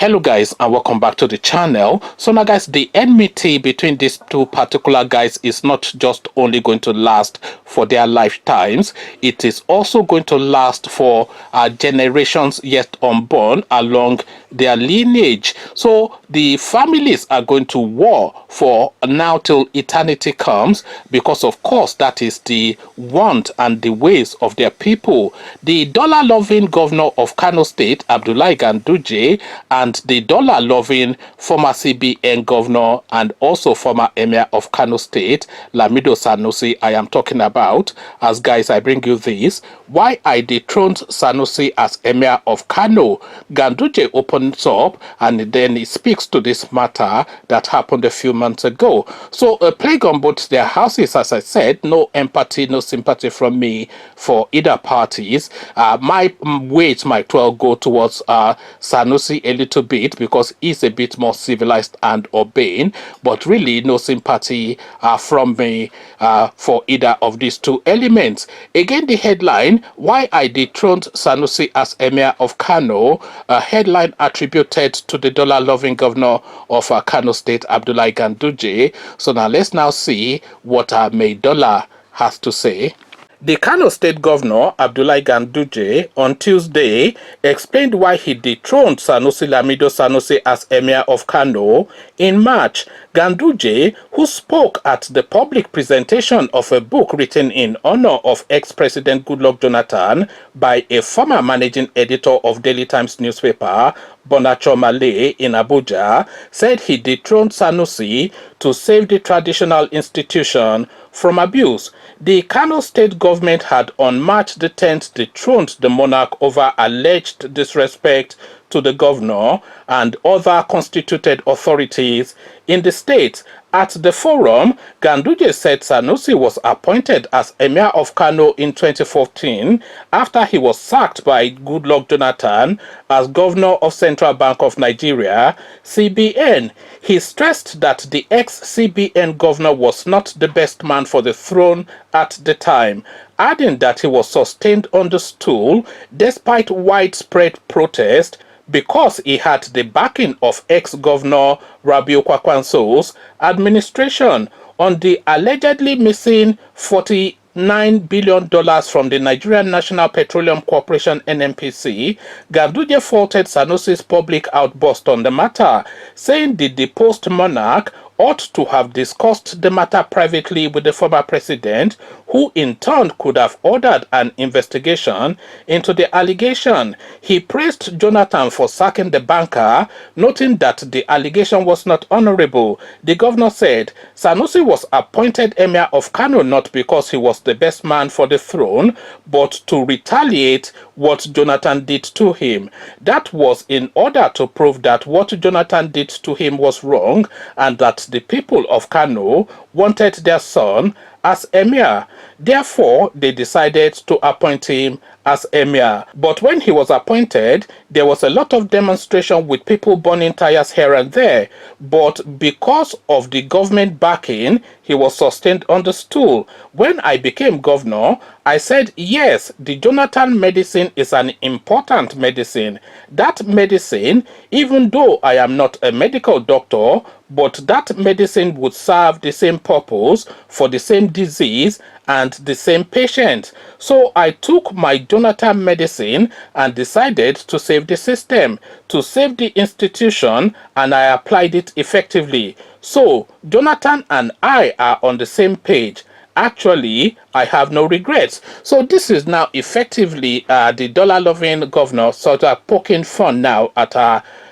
Hello guys, and welcome back to the channel. So now guys, the enmity between these two particular guys is not just only going to last for their lifetimes, it is also going to last for generations yet unborn along their lineage. So the families are going to war for now till eternity comes, because of course that is the want and the ways of their people. The dollar-loving governor of Kano State, Abdullahi Ganduje, and the dollar-loving former CBN governor and also former Emir of Kano State, Lamido Sanusi, I am talking about. As guys, I bring you this. Why I dethroned Sanusi as Emir of Kano. Ganduje opens up and then he speaks to this matter that happened a few months ago. So a plague on both their houses, as I said. No empathy, no sympathy from me for either parties. My weight might well go towards Sanusi a little bit because he's a bit more civilized and urbane, but really no sympathy from me for either of these two elements. Again, the headline, why I dethroned Sanusi as Emir of Kano, a headline attributed to the dollar-loving governor of Kano State, Abdullahi Ganduje. So now let's now see what May Dollar has to say. The Kano State Governor, Abdullahi Ganduje, on Tuesday explained why he dethroned Sanusi Lamido Sanusi as Emir of Kano in March. Ganduje, who spoke at the public presentation of a book written in honor of ex-President Goodluck Jonathan by a former managing editor of Daily Times newspaper, Bonacho Malay, in Abuja, said he dethroned Sanusi to save the traditional institution from abuse. The Kano State government had on March the 10th dethroned the monarch over alleged disrespect to the governor and other constituted authorities in the state. At the forum, Ganduje said Sanusi was appointed as Emir of Kano in 2014 after he was sacked by Goodluck Jonathan as governor of Central Bank of Nigeria, CBN. He stressed that the ex-CBN governor was not the best man for the throne at the time, adding that he was sustained on the stool despite widespread protest because he had the backing of ex-governor Rabiu Kwakwanso's administration on the allegedly missing $49 billion from the Nigerian National Petroleum Corporation (NNPC). Ganduje faulted Sanusi's public outburst on the matter, saying the deposed monarch ought to have discussed the matter privately with the former president, who in turn could have ordered an investigation into the allegation. He praised Jonathan for sacking the banker, noting that the allegation was not honorable. The governor said Sanusi was appointed Emir of Kano not because he was the best man for the throne, but to retaliate what Jonathan did to him. That was in order to prove that what Jonathan did to him was wrong and that the people of Kano wanted their son as Emir. Therefore, they decided to appoint him as Emir. But when he was appointed, there was a lot of demonstration with people burning tires here and there. But because of the government backing, he was sustained on the stool. When I became governor, I said, yes, the Jonathan medicine is an important medicine. That medicine, even though I am not a medical doctor, but that medicine would serve the same purpose for the same disease and the same patient. So I took my Jonathan medicine and decided to save the system, to save the institution, and I applied it effectively. So Jonathan and I are on the same page. Actually, I have no regrets. So this is now effectively the dollar-loving governor sort of poking fun now at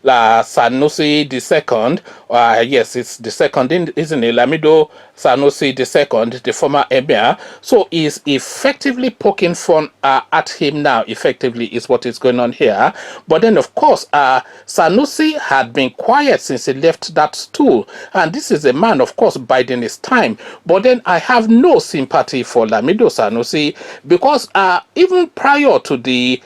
Sanusi the second. Yes, it's the second, isn't it? Lamido Sanusi the second, the former emir. So he's effectively poking fun at him now. Effectively is what is going on here. But then, of course, Sanusi had been quiet since he left that stool, and this is a man, of course, biding his time. But then I have no sympathy for Lamido Sanusi because even prior to the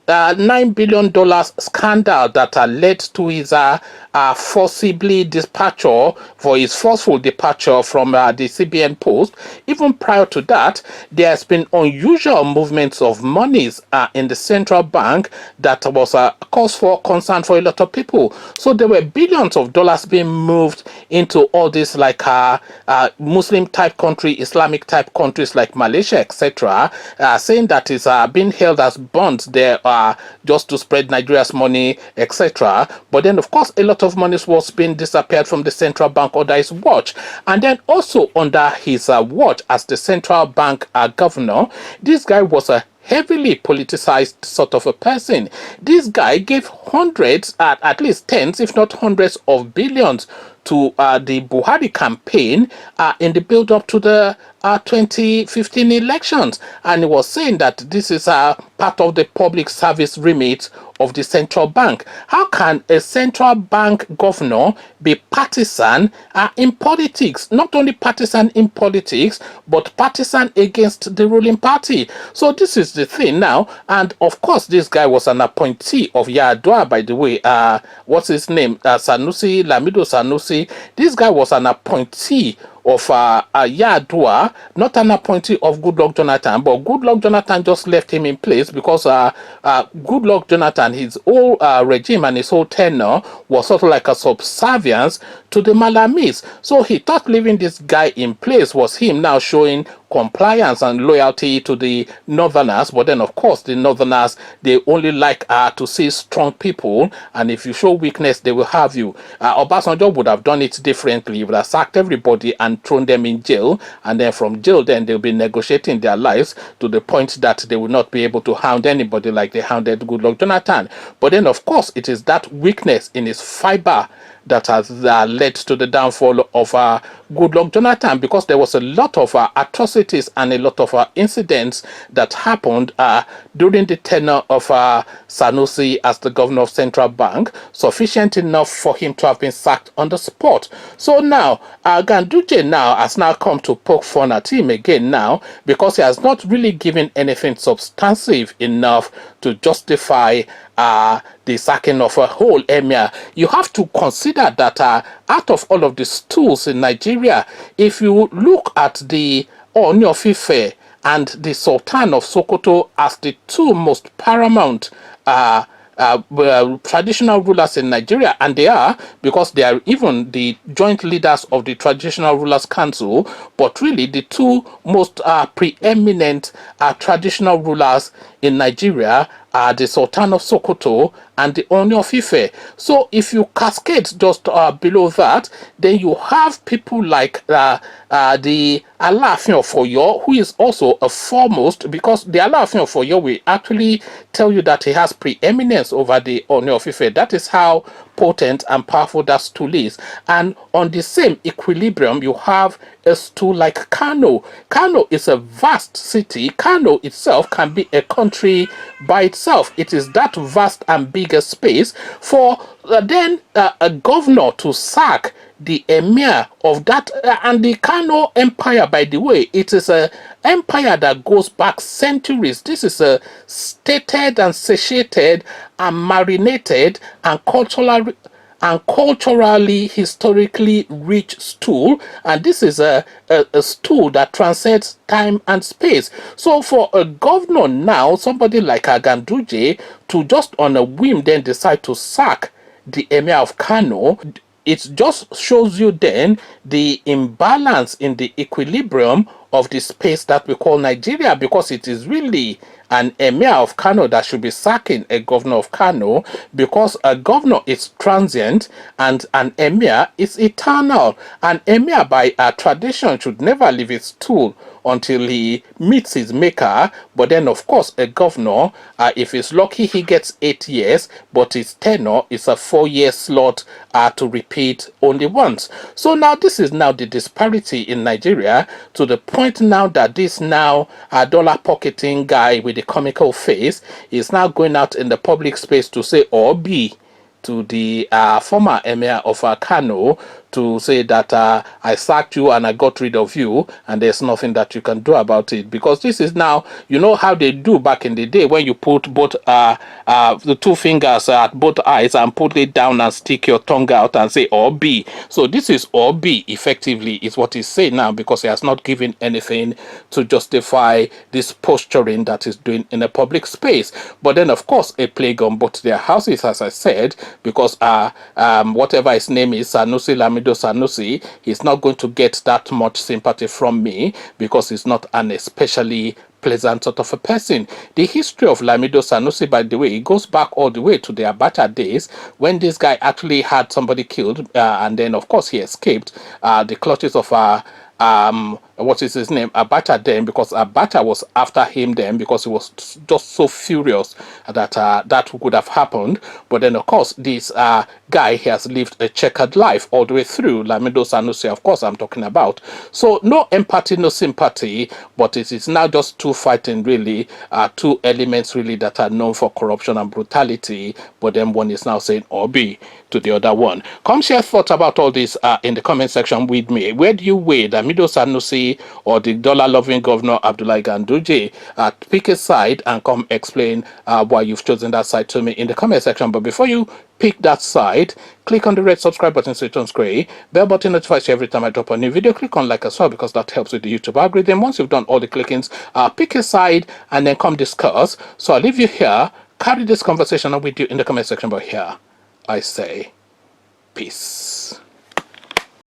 $9 billion scandal that led to his forcibly departure, for his forceful departure from the CBN post. Even prior to that, there has been unusual movements of monies in the central bank that was a cause for concern for a lot of people. So there were billions of dollars being moved into all these like Muslim type country, Islamic type countries like Malaysia, etc., saying that is being held as bonds there just to spread Nigeria's money, etc. But then, of course, a lot of money was being disappeared from the central bank under his watch. And then also under his watch as the central bank governor, this guy was a heavily politicized sort of a person. This guy gave hundreds, at least tens, if not hundreds of billions to the Buhari campaign in the build-up to the 2015 elections. And he was saying that this is part of the public service remit of the central bank. How can a central bank governor be partisan in politics? Not only partisan in politics, but partisan against the ruling party. So this is the thing now. And of course, this guy was an appointee of Yar'Adua, by the way. What's his name? Sanusi, Lamido Sanusi. This guy was an appointee of Yar'Adua, not an appointee of Goodluck Jonathan, but Goodluck Jonathan just left him in place because Goodluck Jonathan, his whole regime and his whole tenure was sort of like a subservience to the Malamis. So he thought leaving this guy in place was him now showing compliance and loyalty to the Northerners. But then, of course, the Northerners, they only like to see strong people, and if you show weakness, they will have you. Obasanjo would have done it differently. He would have sacked everybody and thrown them in jail, and then from jail, then they'll be negotiating their lives to the point that they will not be able to hound anybody like they hounded Goodluck Jonathan. But then, of course, it is that weakness in his fiber that has led to the downfall of Goodluck Jonathan, because there was a lot of atrocities and a lot of incidents that happened during the tenure of Sanusi as the governor of Central Bank, sufficient enough for him to have been sacked on the spot. So now, Ganduje now has now come to poke fun at him again now, because he has not really given anything substantive enough to justify the sacking of a whole emir. You have to consider that out of all of the stools in Nigeria, if you look at the Ooni of Ife and the Sultan of Sokoto as the two most paramount traditional rulers in Nigeria, and they are, because they are even the joint leaders of the Traditional Rulers Council, but really the two most preeminent traditional rulers in Nigeria are the Sultan of Sokoto and the Ooni of Ife. So if you cascade just below that, then you have people like the Alaafin of Oyo, who is also a foremost, because the Alaafin of Oyo will actually tell you that he has preeminence over the Ooni of Ife. That is how potent and powerful that stool is. And on the same equilibrium, you have a stool like Kano. Kano is a vast city. Kano itself can be a country by itself. It is that vast and bigger space for then a governor to sack the emir of that. And the Kano Empire, by the way, it is a empire that goes back centuries. This is a stated and satiated and marinated and culturally, historically rich stool, and this is a stool that transcends time and space. So for a governor now, somebody like Ganduje, to just on a whim then decide to sack the emir of Kano, it just shows you then the imbalance in the equilibrium of the space that we call Nigeria, because it is really an emir of Kano that should be sacking a governor of Kano, because a governor is transient and an emir is eternal. An emir by tradition should never leave his stool until he meets his maker. But then, of course, a governor, if he's lucky, he gets 8 years, but his tenure is a 4-year slot to repeat only once. So now this is now the disparity in Nigeria, to the point now that this now dollar pocketing guy with the comical face is now going out in the public space to say Obi to the former emir of Kano, to say that I sacked you and I got rid of you, and there's nothing that you can do about it. Because this is now, you know how they do back in the day when you put both the two fingers at both eyes and put it down and stick your tongue out and say or B. So this is or B effectively is what he's saying now, because he has not given anything to justify this posturing that he's doing in a public space. But then of course a plague on both their houses, as I said, because whatever his name is, Sanusi, Lamido Sanusi, he's not going to get that much sympathy from me because he's not an especially pleasant sort of a person. The history of Lamido Sanusi, by the way, it goes back all the way to the Abacha days when this guy actually had somebody killed, and then of course he escaped the clutches of what is his name, Abacha then, because Abacha was after him then because he was just so furious that that would have happened. But then of course this guy, he has lived a checkered life all the way through. Lamido Sanusi, of course, I'm talking about. So no empathy, no sympathy, but it is now just two fighting, really, two elements really that are known for corruption and brutality, but then one is now saying Obi to the other one. Come share thoughts about all this in the comment section with me. Where do you weigh Lamido Sanusi or the dollar-loving governor Abdullahi Ganduje? Pick a side and come explain why you've chosen that side to me in the comment section. But before you pick that side, click on the red subscribe button so it turns gray. Bell button notifies you every time I drop a new video. Click on like as well because that helps with the YouTube algorithm. Once you've done all the clickings, pick a side and then come discuss. So I'll leave you here. Carry this conversation on with you in the comment section. But here I say peace.